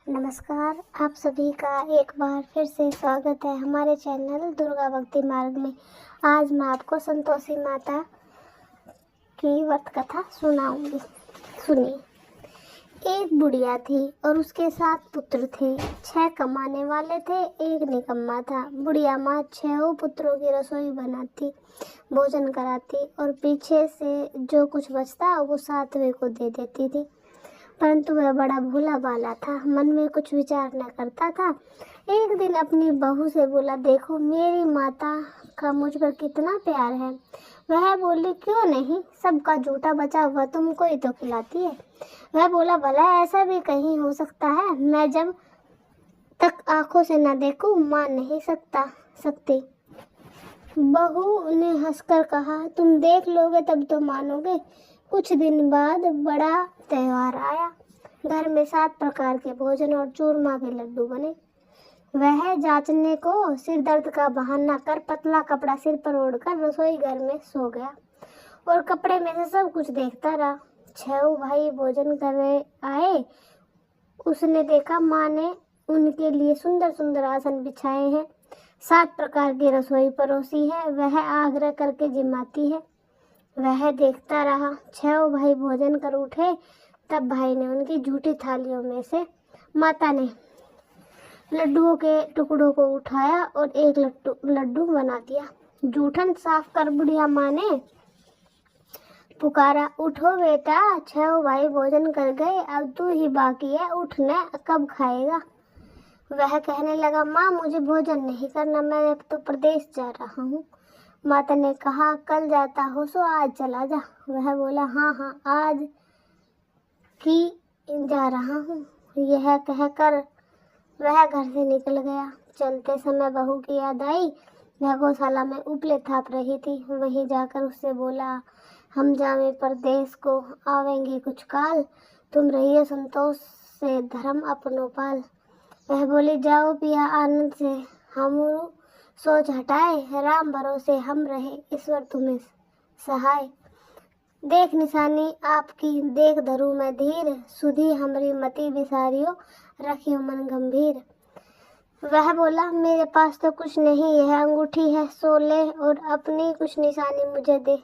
नमस्कार, आप सभी का एक बार फिर से स्वागत है हमारे चैनल दुर्गा भक्ति मार्ग में। आज मैं आपको संतोषी माता की व्रत कथा सुनाऊंगी। सुनिए। एक बुढ़िया थी और उसके 7 पुत्र थे। 6 कमाने वाले थे, एक निकम्मा था। बुढ़िया माँ 6 पुत्रों की रसोई बनाती, भोजन कराती और पीछे से जो कुछ बचता वो 7वें को दे देती थी। परंतु वह बड़ा भोला भाला था, मन में कुछ विचार न करता था। एक दिन अपनी बहू से बोला, देखो मेरी माता का मुझ पर कितना प्यार है। वह बोली, क्यों नहीं, सबका जूठा बचा हुआ तुमको ही तो खिलाती है। वह बोला, भला ऐसा भी कहीं हो सकता है, मैं जब तक आंखों से न देखूं मान नहीं सकती। बहू ने हंसकर कहा, तुम देख लोगे तब तो मानोगे। कुछ दिन बाद बड़ा त्योहार आया। घर में 7 प्रकार के भोजन और चूरमा के लड्डू बने। वह जांचने को सिर दर्द का बहाना कर पतला कपड़ा सिर पर ओढ़कर रसोई घर में सो गया और कपड़े में से सब कुछ देखता रहा। 6 भाई भोजन कर आए। उसने देखा माँ ने उनके लिए सुंदर सुंदर आसन बिछाए हैं, 7 प्रकार की रसोई परोसी है। वह आग्रह करके जिमाती है। वह देखता रहा। 6 भाई भोजन कर उठे। तब भाई ने उनकी झूठी थालियों में से माता ने लड्डुओं के टुकड़ों को उठाया और एक लड्डू बना दिया। जूठन साफ कर बुढ़िया माँ ने पुकारा, उठो बेटा, 6 भाई भोजन कर गए, अब तू ही बाकी है, उठने कब खाएगा। वह कहने लगा, माँ मुझे भोजन नहीं करना, मैं तो प्रदेश जा रहा हूँ। माता ने कहा, कल जाता हो सो आज चला जा। वह बोला, हाँ आज की जा रहा हूँ। यह कहकर वह घर से निकल गया। चलते समय बहू की याद आई। वह गौशाला में उपले थाप रही थी। वहीं जाकर उससे बोला, हम जावे परदेश को, आवेंगे कुछ काल, तुम रहिए संतोष से धर्म अपनो पाल। वह बोली, जाओ पिया आनंद से, हम सोच हटाए, राम भरोसे हम रहे, ईश्वर तुम्हें सहाय। देख निशानी आपकी, देख धरू मैं धीर, सुधी हमरी मति विसारियो, रखियो मन गंभीर। वह बोला, मेरे पास तो कुछ नहीं, यह अंगूठी है, सो ले और अपनी कुछ निशानी मुझे दे।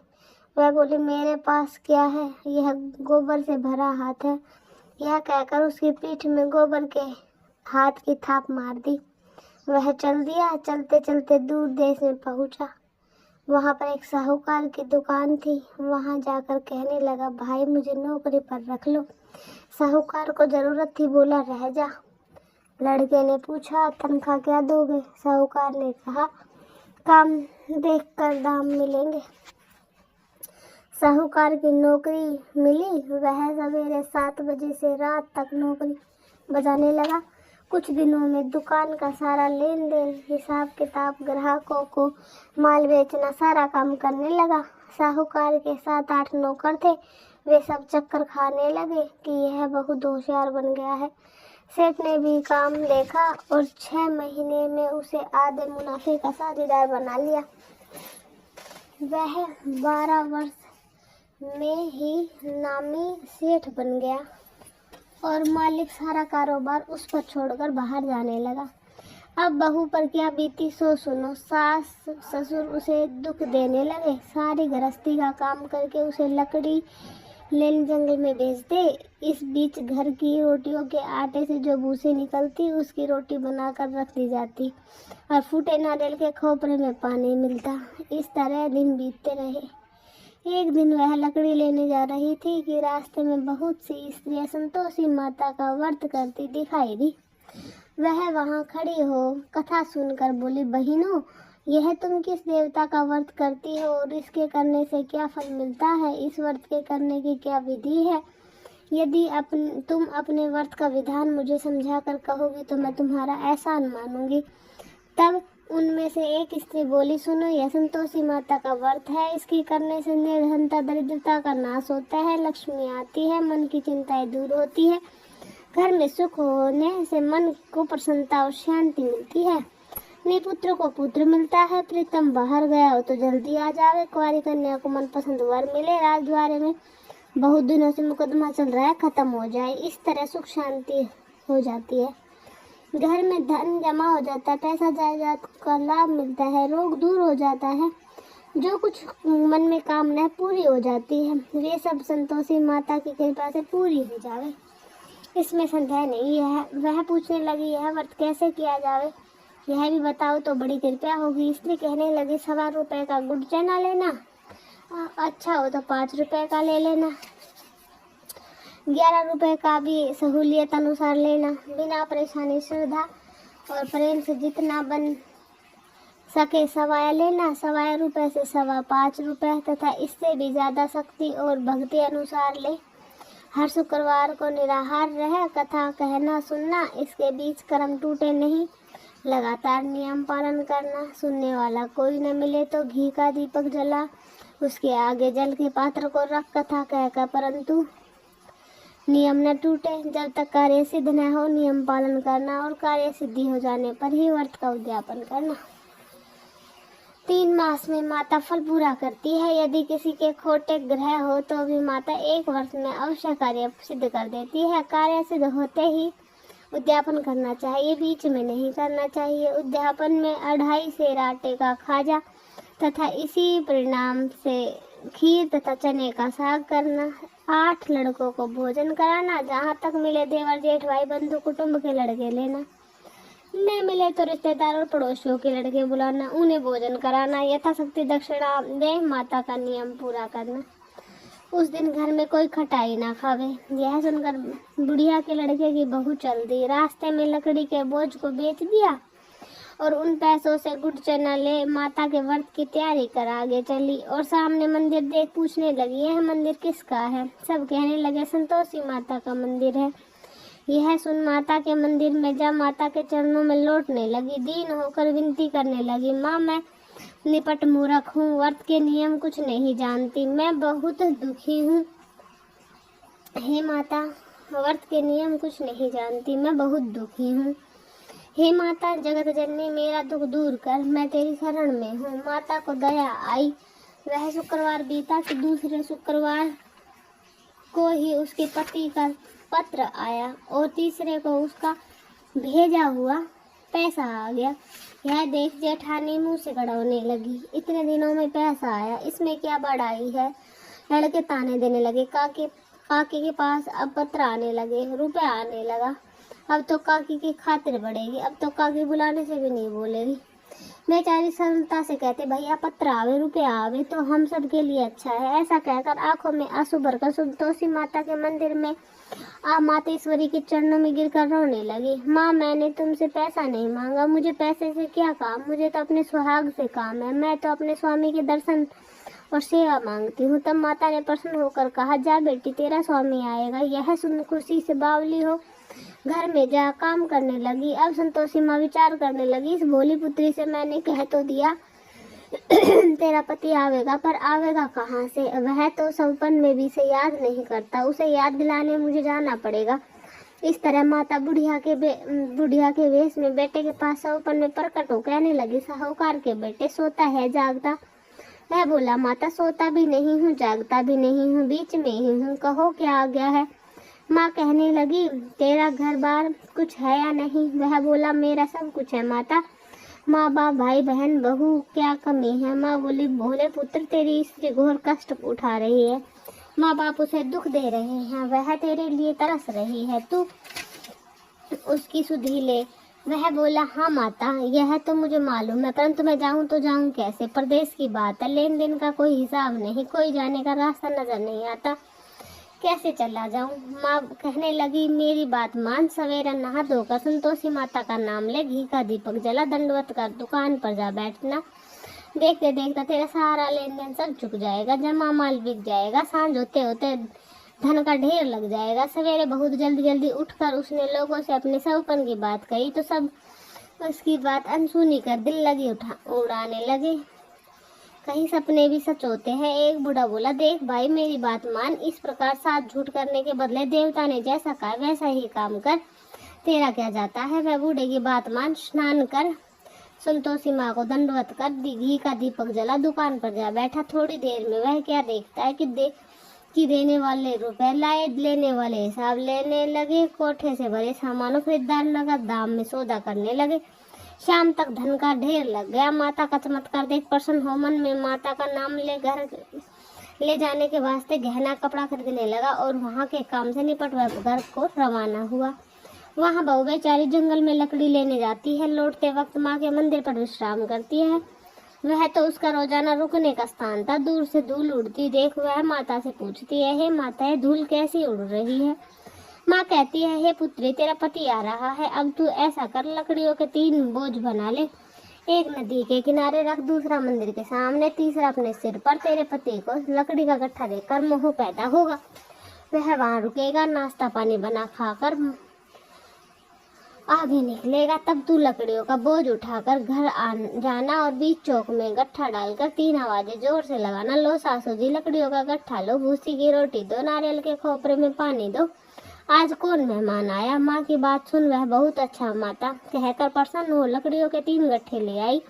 वह बोली, मेरे पास क्या है, यह गोबर से भरा हाथ है। यह कहकर उसकी पीठ में गोबर के हाथ की थाप मार दी। वह चल दिया। चलते चलते दूर देश में पहुंचा। वहां पर एक साहूकार की दुकान थी। वहां जाकर कहने लगा, भाई मुझे नौकरी पर रख लो। साहूकार को जरूरत थी, बोला, रह जा। लड़के ने पूछा, तनख्वाह क्या दोगे। साहूकार ने कहा, काम देखकर दाम मिलेंगे। साहूकार की नौकरी मिली। वह सवेरे 7 बजे से रात तक नौकरी बजाने लगा। कुछ दिनों में दुकान का सारा लेन देन, हिसाब किताब, ग्राहकों को माल बेचना, सारा काम करने लगा। साहूकार के 7-8 नौकर थे। वे सब चक्कर खाने लगे कि यह बहुत होशियार बन गया है। सेठ ने भी काम देखा और 6 महीने में उसे आधे मुनाफे का साझेदार बना लिया। वह 12 वर्ष में ही नामी सेठ बन गया और मालिक सारा कारोबार उस पर छोड़कर बाहर जाने लगा। अब बहू पर क्या बीती सो सुनो। सास ससुर उसे दुख देने लगे। सारी गृहस्थी का काम करके उसे लकड़ी लेने जंगल में भेजते। इस बीच घर की रोटियों के आटे से जो भूसी निकलती उसकी रोटी बनाकर रख दी जाती और फूटे नारियल के खोपरे में पानी मिलता। इस तरह दिन बीतते रहे। एक दिन वह लकड़ी लेने जा रही थी कि रास्ते में बहुत सी स्त्रियां संतोषी माता का व्रत करती दिखाई दी। वह वहां खड़ी हो कथा सुनकर बोली, बहनों, यह तुम किस देवता का व्रत करती हो और इसके करने से क्या फल मिलता है? इस व्रत के करने की क्या विधि है? यदि तुम अपने व्रत का विधान मुझे समझा कर कहोगी तो मैं तुम्हारा एहसान मानूंगी। तब उनमें से एक स्त्री बोली, सुनो, यह संतोषी माता का व्रत है। इसकी करने से निर्धनता दरिद्रता का नाश होता है, लक्ष्मी आती है, मन की चिंताएं दूर होती है, घर में सुख होने से मन को प्रसन्नता और शांति मिलती है, निपुत्र को पुत्र मिलता है, प्रीतम बाहर गया हो तो जल्दी आ जावे, कुंवारी कन्या को मनपसंद वर मिले, राजद्वारे में बहुत दिनों से मुकदमा चल रहा है खत्म हो जाए, इस तरह सुख शांति हो जाती है। घर में धन जमा हो जाता है, पैसा जायदाद का लाभ मिलता है, रोग दूर हो जाता है, जो कुछ मन में कामना पूरी हो जाती है। वे सब संतोषी माता की कृपा से पूरी हो जावे, इसमें संदेह नहीं है। वह पूछने लगी, यह व्रत कैसे किया जावे, यह भी बताओ तो बड़ी कृपया होगी। स्त्री कहने लगी, 1.25 रुपये का गुड़ चना लेना, अच्छा हो तो 5 रुपये का ले लेना, 11 रुपये का भी सहूलियत अनुसार लेना, बिना परेशानी श्रद्धा और प्रेम से जितना बन सके सवाया लेना, 1.25 रुपये से 5.25 रुपये तथा इससे भी ज़्यादा शक्ति और भक्ति अनुसार ले। हर शुक्रवार को निराहार रह कथा कहना सुनना, इसके बीच कर्म टूटे नहीं, लगातार नियम पालन करना। सुनने वाला कोई न मिले तो घी का दीपक जला, उसके आगे जल के पात्र को रख कथा कहकर, परंतु नियम न टूटे। जब तक कार्य सिद्ध न हो नियम पालन करना और कार्य सिद्धि हो जाने पर ही व्रत का उद्यापन करना। 3 मास में माता फल पूरा करती है। यदि किसी के खोटे ग्रह हो तो भी माता 1 वर्ष में अवश्य कार्य सिद्ध कर देती है। कार्य सिद्ध होते ही उद्यापन करना चाहिए, बीच में नहीं करना चाहिए। उद्यापन में 2.5 सेर आटे का खाजा तथा इसी परिणाम से खीर तथा चने का साग करना। 8 लड़कों को भोजन कराना, जहाँ तक मिले देवर जेठ भाई बंधु कुटुंब के लड़के लेना, न मिले तो रिश्तेदार और पड़ोसियों के लड़के बुलाना, उन्हें भोजन कराना, यथाशक्ति दक्षिणा दे, माता का नियम पूरा करना। उस दिन घर में कोई खटाई ना खावे। यह सुनकर बुढ़िया के लड़के की बहू चल दी, रास्ते में लकड़ी के बोझ को बेच दिया और उन पैसों से गुड़ चना ले माता के व्रत की तैयारी कर आगे चली और सामने मंदिर देख पूछने लगी, यह मंदिर किसका है। सब कहने लगे, संतोषी माता का मंदिर है। यह सुन माता के मंदिर में जा माता के चरणों में लौटने लगी, दीन होकर विनती करने लगी, माँ मैं निपट मूर्ख हूँ, व्रत के नियम कुछ नहीं जानती, मैं बहुत दुखी हूँ। हे माता, व्रत के नियम कुछ नहीं जानती, मैं बहुत दुखी हूँ। हे माता जगत जननी, मेरा दुख दूर कर, मैं तेरी शरण में हूँ। माता को दया आई। वह शुक्रवार बीता कि दूसरे शुक्रवार को ही उसके पति का पत्र आया और तीसरे को उसका भेजा हुआ पैसा आ गया। यह देख जेठानी मुंह से गड़ाने लगी, इतने दिनों में पैसा आया, इसमें क्या बड़ाई है। लड़के ताने देने लगे, काके के पास अब पत्र आने लगे, रुपया आने लगा, अब तो काकी की खातिर बढ़ेगी, अब तो काकी बुलाने से भी नहीं बोलेगी। बेचारी सरलता से कहते, भैया पत्र आवे रुपया आवे तो हम सब के लिए अच्छा है। ऐसा कहकर आंखों में आंसू भरकर संतोषी माता के मंदिर में मातेश्वरी के चरणों में गिरकर रोने लगी। माँ मैंने तुमसे पैसा नहीं मांगा, मुझे पैसे से क्या काम, मुझे तो अपने सुहाग से काम है, मैं तो अपने स्वामी के दर्शन और सेवा मांगती हूँ। तब माता ने प्रसन्न होकर कहा, जा बेटी तेरा स्वामी आएगा। यह सुन खुशी से बावली हो घर में जा काम करने लगी। अब संतोषी माँ विचार करने लगी, इस भोली पुत्री से मैंने कह तो दिया तेरा पति आवेगा, पर आवेगा कहाँ से। वह तो सपन में भी से याद नहीं करता, उसे याद दिलाने मुझे जाना पड़ेगा। इस तरह माता बुढ़िया के वेश में बेटे के पास सपन में प्रकट हो कहने लगी, साहूकार के बेटे सोता है जागता। वह बोला, माता सोता भी नहीं हूँ जागता भी नहीं हूँ, बीच में ही हूँ, कहो क्या आ गया है। माँ कहने लगी, तेरा घर बार कुछ है या नहीं। वह बोला, मेरा सब कुछ है माता, माँ बाप भाई बहन बहू क्या कमी है। माँ बोली, भोले पुत्र तेरी स्त्री घोर कष्ट उठा रही है, माँ बाप उसे दुख दे रहे हैं, वह तेरे लिए तरस रही है, तू उसकी सुधि ले। वह बोला, हाँ माता यह तो मुझे मालूम है, परंतु मैं जाऊँ तो जाऊँ कैसे। प्रदेश की बात है, लेन देन का कोई हिसाब नहीं, कोई जाने का रास्ता नजर नहीं आता, कैसे चला जाऊं। माँ कहने लगी, मेरी बात मान, सवेरा नहा धोकर संतोषी माता का नाम ले, घी का दीपक जला, दंडवत कर दुकान पर जा बैठना। देखते देखते तेरा सारा लेन देन सब चुक जाएगा, जमा माल बिक जाएगा, सांझ होते होते धन का ढेर लग जाएगा। सवेरे बहुत जल्दी उठकर उसने लोगों से अपने सौपन की बात कही तो सब उसकी बात अनसुनी कर दिल लगी उड़ाने लगे। कहीं सपने भी सच होते हैं। एक बूढ़ा बोला, देख भाई मेरी बात मान, इस प्रकार साथ झूठ करने के बदले देवता ने जैसा कहा वैसा ही काम कर, तेरा क्या जाता है। वह बूढ़े की बात मान, स्नान कर, संतोषी माँ को दंडवत कर, घी का दीपक जला, दुकान पर जा बैठा। थोड़ी देर में वह क्या देखता है कि कि देने वाले रुपए लाए, लेने वाले हिसाब लेने लगे। कोठे से भरे सामानों खरीदार नगद दाम में सौदा करने लगे। शाम तक धन का ढेर लग गया। माता का चमत्कार देख प्रसन्न हो मन में माता का नाम ले घर ले जाने के वास्ते गहना कपड़ा खरीदने लगा और वहाँ के काम से निपट वह घर को रवाना हुआ। वहाँ बहू बेचारी जंगल में लकड़ी लेने जाती है। लौटते वक्त माँ के मंदिर पर विश्राम करती है। वह तो उसका रोजाना रुकने का स्थान था। दूर से धूल उड़ती देख वह माता से पूछती है, हे माता, ये धूल कैसी उड़ रही है? माँ कहती है, हे पुत्री, तेरा पति आ रहा है। अब तू ऐसा कर, लकड़ियों के 3 बोझ बना ले। एक नदी के किनारे रख, दूसरा मंदिर के सामने, तीसरा अपने सिर पर। तेरे पति को लकड़ी का गट्ठा देखकर मोह पैदा होगा। वह वहाँ रुकेगा, नाश्ता पानी बना खाकर आगे निकलेगा। तब तू लकड़ियों का बोझ उठाकर घर जाना और बीच चौक में गट्ठा डालकर 3 आवाजें जोर से लगाना। लो सासू जी, लकड़ियों का गट्ठा लो, भूसी की रोटी दो, नारियल के खोपरे में पानी दो। आज कौन मेहमान आया? माँ की बात सुन वह बहुत अच्छा माता कहकर प्रसन्न हो लकड़ियों के 3 गट्ठे ले आई।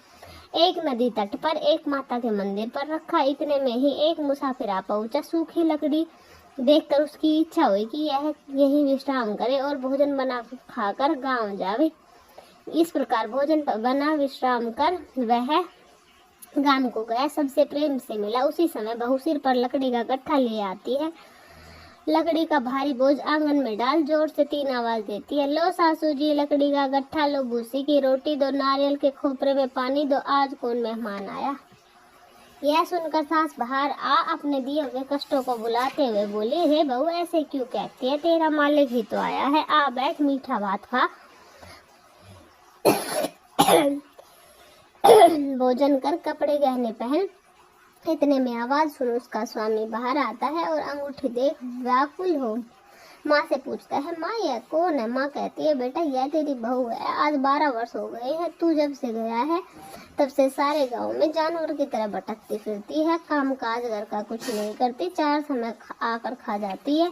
एक नदी तट पर, एक माता के मंदिर पर रखा। इतने में ही एक मुसाफिर आ पहुंचा। सूखी लकड़ी देखकर उसकी इच्छा हुई कि यह यहीं विश्राम करे और भोजन बना खाकर गांव जावे। इस प्रकार भोजन बना विश्राम कर वह गांव को गया। सबसे प्रेम से मिला। उसी समय बहू सिर पर लकड़ी का गट्ठा ले आती है। लकड़ी का भारी बोझ आंगन में डाल, जोर से 3 आवाज देती है। लो सासू जी, लकड़ी का गट्ठा लो, भूसी की रोटी दो, नारियल के खोपरे में पानी दो। आज कौन मेहमान आया? यह सुनकर सास बाहर आ अपने दिए हुए कष्टों को बुलाते हुए बोली, हे बहू, ऐसे क्यों कहती है? तेरा मालिक ही तो आया है। आ बैठ, मीठा भात खा, भोजन कर, कपड़े गहने पहन। इतने में आवाज सुन उसका स्वामी बाहर आता है और अंगूठी देख व्याकुल हो माँ से पूछता है, माँ यह कौन है? माँ कहती है, बेटा यह तेरी बहू है। आज 12 वर्ष हो गए हैं। तू जब से गया है तब से सारे गांव में जानवर की तरह भटकती फिरती है। काम काज घर का कुछ नहीं करती, 4 समय आकर खा जाती है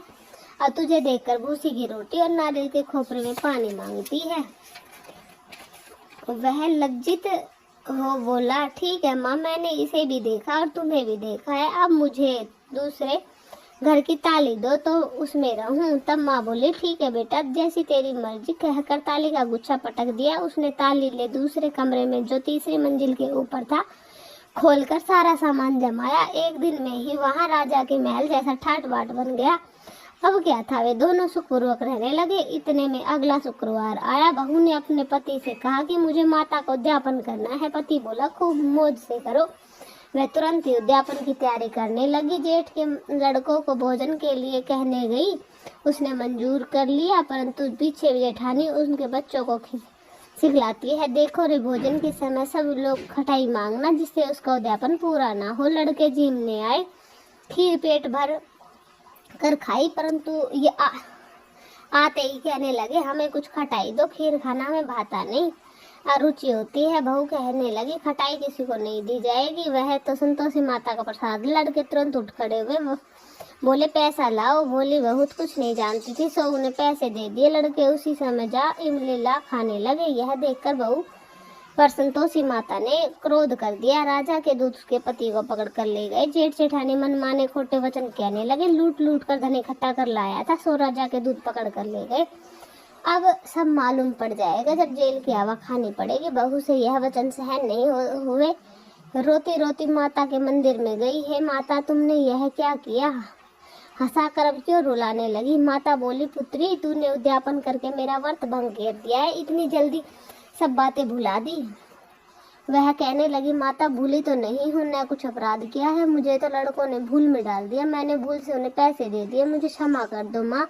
और तुझे देखकर भूसी की रोटी और नारियल के खोपरे में पानी मांगती है। वह लज्जित हो बोला, ठीक है माँ, मैंने इसे भी देखा और तुम्हें भी देखा है। अब मुझे दूसरे घर की ताली दो तो उसमें रहूं। तब माँ बोली, ठीक है बेटा, जैसी तेरी मर्जी। कहकर ताली का गुच्छा पटक दिया। उसने ताली ले दूसरे कमरे में जो 3री मंजिल के ऊपर था खोलकर सारा सामान जमाया। एक दिन में ही वहाँ राजा के महल जैसा ठाट बाट बन गया। अब क्या था, वे दोनों सुखपूर्वक रहने लगे। इतने में अगला शुक्रवार आया। बहू ने अपने पति से कहा कि मुझे माता को उद्यापन करना है। पति बोला, खूब मौज से करो। वह तुरंत ही उद्यापन की तैयारी करने लगी। जेठ के लड़कों को भोजन के लिए कहने गई। उसने मंजूर कर लिया, परंतु पीछे जेठानी उनके बच्चों को सिखलाती है, देखो रे, भोजन के समय सब लोग खटाई मांगना, जिससे उसका उद्यापन पूरा ना हो। लड़के जीमने आए, खीर पेट भर कर खाई, परंतु ये आते ही कहने लगे, हमें कुछ खटाई दो, खीर खाना हमें भाता नहीं, अरुचि होती है। बहू कहने लगी, खटाई किसी को नहीं दी जाएगी, वह तो संतोषी माता का प्रसाद। लड़के तुरंत उठ खड़े हुए, बोले, पैसा लाओ। बोली, बहुत कुछ नहीं जानती थी, सो उन्हें पैसे दे दिए। लड़के उसी समय जा इमली ला खाने लगे। यह देखकर बहू पर संतोषी माता ने क्रोध कर दिया। राजा के दूत उसके पति को पकड़ कर ले गए। जेठ जेठानी मनमाने खोटे वचन कहने लगे। लूट लूट कर धन इकट्ठा कर लाया था, सो राजा के दूत पकड़ कर ले गए। अब सब मालूम पड़ जाएगा जब जेल की हवा खानी पड़ेगी। बहू से यह वचन सहन नहीं हुए। रोती रोती माता के मंदिर में गई। हे माता, तुमने यह क्या किया? हंसाकर अब क्यों रुलाने लगी? माता बोली, पुत्री, तूने उद्यापन करके मेरा व्रत भंग कर दिया है। इतनी जल्दी सब बातें भुला दी। वह कहने लगी, माता, भूली तो नहीं हूँ, न कुछ अपराध किया है। मुझे तो लड़कों ने भूल में डाल दिया। मैंने भूल से उन्हें पैसे दे दिए, मुझे क्षमा कर दो माँ।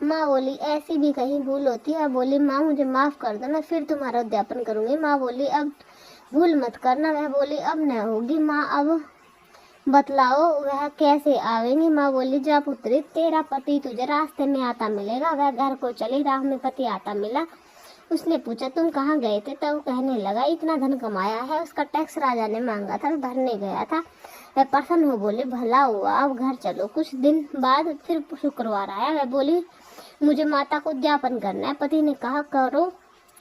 माँ बोली, ऐसी भी कहीं भूल होती है? बोली, माँ, मुझे माफ कर दो, मैं फिर तुम्हारा उद्यापन करूंगी। माँ बोली, अब भूल मत करना। वह बोली, अब न होगी। माँ, अब बतलाओ वह कैसे आवेंगी? माँ बोली, जा पुत्री, तेरा पति तुझे रास्ते में आता मिलेगा। वह घर को चली। राह में पति आता मिला। उसने पूछा, तुम कहाँ गए थे? तब कहने लगा, इतना धन कमाया है, उसका टैक्स राजा ने मांगा था, भरने गया था। वह प्रसन्न हो बोले, भला हुआ, अब घर चलो। कुछ दिन बाद फिर शुक्रवार आया। वह बोली, मुझे माता को उद्यापन करना है। पति ने कहा, करो।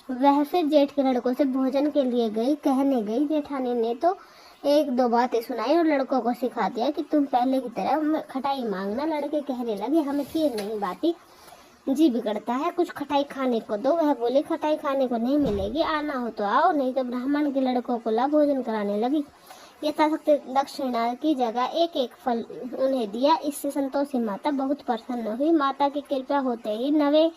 वह फिर जेठ के लड़कों से भोजन के लिए गई। कहने गई, जेठानी ने तो एक दो बातें सुनाई और लड़कों को सिखा दिया कि तुम पहले की तरह खटाई मांगना। लड़के कहने लगे हमें खीर नहीं बाती, जी बिगड़ता है, कुछ खटाई खाने को दो। वह बोली खटाई खाने को नहीं मिलेगी, आना हो तो आओ, नहीं तो ब्राह्मण के लड़कों को ला भोजन कराने लगी। यथाशक्त दक्षिणा की जगह एक एक फल उन्हें दिया। इससे संतोषी माता बहुत प्रसन्न हुई। माता की कृपा होते ही 9वें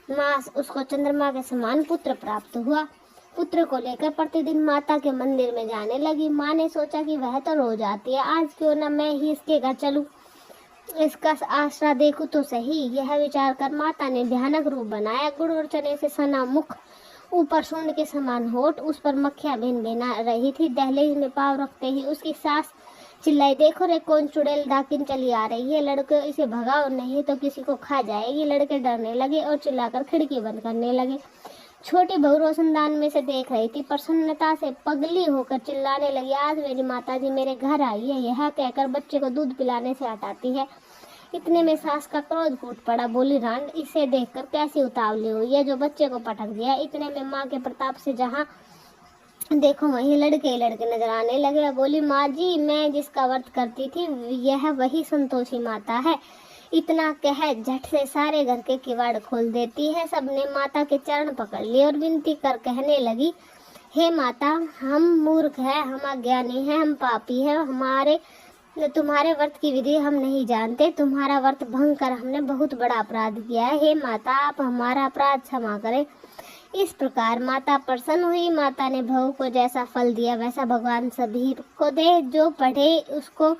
मास उसको चंद्रमा के समान पुत्र प्राप्त हुआ। पुत्र को लेकर प्रतिदिन माता के मंदिर में जाने लगी। माँ ने सोचा कि वह तो रोज आती है, आज क्यों न मैं ही इसके घर चलूं, इसका आसरा देखूं तो सही। यह विचार कर माता ने भयानक रूप बनाया। गुड़ और चने से सना मुख, ऊपर सूंड के समान होठ, उस पर मक्खियां भिन भिना रही थी। दहलीज में पाँव रखते ही उसकी सास चिल्लाई, देखो रे कौन चुड़ैल डाकिन चली आ रही है, लड़के इसे भगाओ नहीं तो किसी को खा जाएगी। लड़के डरने लगे और चिल्लाकर खिड़की बंद करने लगे। छोटी बहू रोशनदान में से देख रही थी, प्रसन्नता से पगली होकर चिल्लाने लगी, आज मेरी माताजी मेरे घर आई है। यह कहकर बच्चे को दूध पिलाने से हटाती है। इतने में सास का क्रोध फूट पड़ा। बोली, रांड इसे देखकर कैसी उतावली हुई है जो बच्चे को पटक दिया। इतने में माँ के प्रताप से जहाँ देखो वहीं लड़के नजर आने लगे। बोली, माँ जी मैं जिसका व्रत करती थी यह वही संतोषी माता है। इतना कह झट से सारे घर के किवाड़ खोल देती है। सबने माता के चरण पकड़ लिए और विनती कर कहने लगी, हे माता, हम मूर्ख हैं, हम अज्ञानी हैं, हम पापी हैं, तुम्हारे व्रत की विधि हम नहीं जानते। तुम्हारा व्रत भंग कर हमने बहुत बड़ा अपराध किया है। हे माता, आप हमारा अपराध क्षमा करें। इस प्रकार माता प्रसन्न हुई। माता ने बहू को जैसा फल दिया वैसा भगवान सभी को दे। जो पढ़े उसको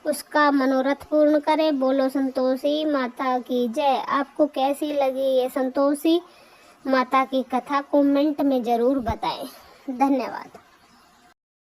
उसका मनोरथ पूर्ण करे। बोलो संतोषी माता की जय। आपको कैसी लगी ये संतोषी माता की कथा कमेंट में जरूर बताएं। धन्यवाद।